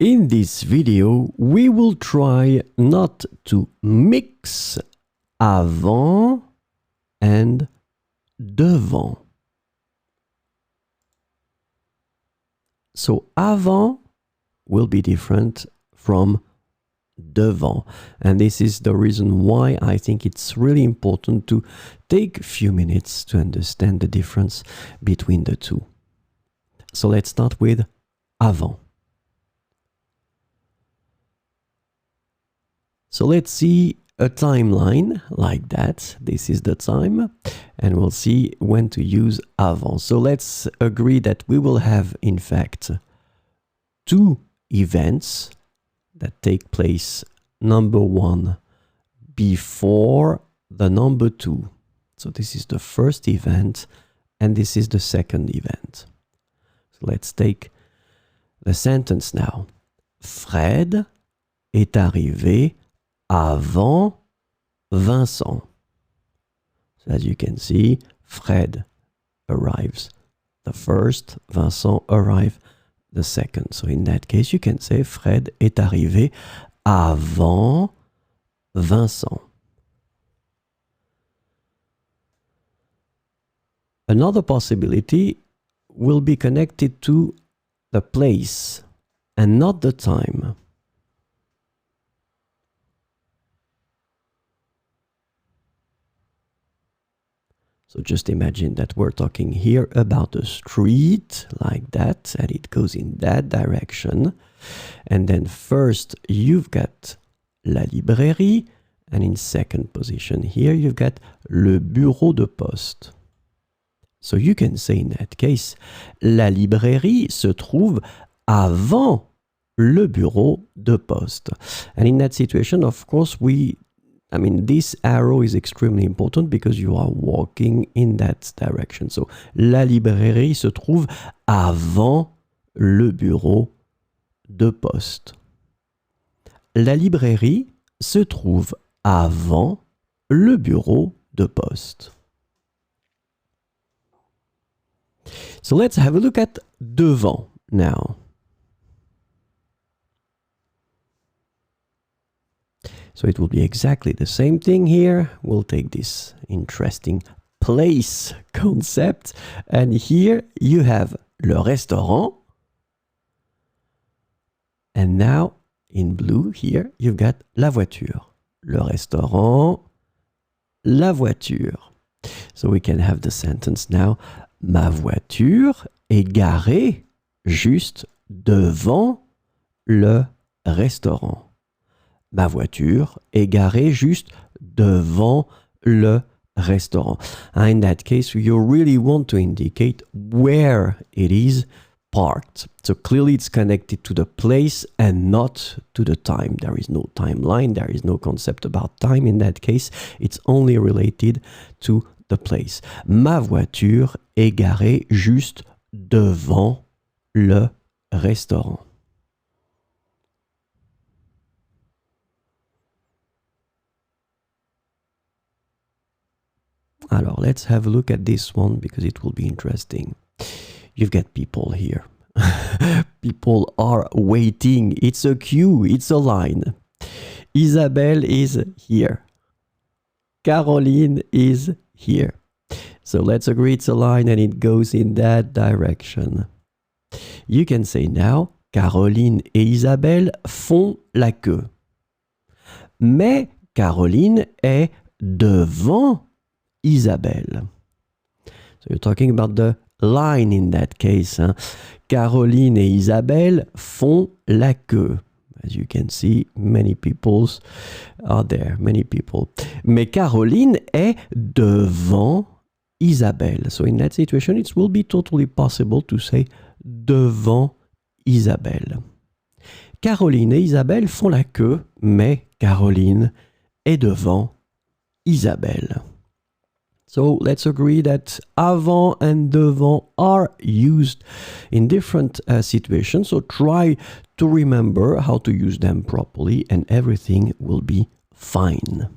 In this video, we will try not to mix avant and devant. So avant will be different from devant. And this is the reason why I think it's really important to take a few minutes to understand the difference between the two. So let's start with avant. So let's see a timeline like that. This is the time, and we'll see when to use avant. So let's agree that we will have, in fact, two events that take place, number one, before the number two. So this is the first event, and this is the second event. So let's take the sentence now. Fred est arrivé avant Vincent. So as you can see, Fred arrives the first, Vincent arrives the second. So in that case, you can say Fred est arrivé avant Vincent. Another possibility will be connected to the place and not the time. So just imagine that we're talking here about a street like that, and it goes in that direction. And then first you've got la librairie, and in second position here you've got le bureau de poste. So you can say in that case, la librairie se trouve avant le bureau de poste. And in that situation, of course, this arrow is extremely important because you are walking in that direction. So, la librairie se trouve avant le bureau de poste. La librairie se trouve avant le bureau de poste. So, let's have a look at devant now. So it will be exactly the same thing here. We'll take this interesting place concept. And here you have le restaurant. And now in blue here, you've got la voiture. Le restaurant, la voiture. So we can have the sentence now. Ma voiture est garée juste devant le restaurant. Ma voiture est garée juste devant le restaurant. In that case, you really want to indicate where it is parked. So clearly it's connected to the place and not to the time. There is no timeline. There is no concept about time in that case. It's only related to the place. Ma voiture est garée juste devant le restaurant. Alors, let's have a look at this one because it will be interesting. You've got people here. People are waiting. It's a queue. It's a line. Isabelle is here. Caroline is here. So let's agree it's a line and it goes in that direction. You can say now, Caroline et Isabelle font la queue. Mais Caroline est devant Isabelle. So you're talking about the line in that case. Hein? Caroline et Isabelle font la queue. As you can see, many people are there. Many people. Mais Caroline est devant Isabelle. So in that situation, it will be totally possible to say devant Isabelle. Caroline et Isabelle font la queue, mais Caroline est devant Isabelle. So let's agree that avant and devant are used in different situations. So try to remember how to use them properly and everything will be fine.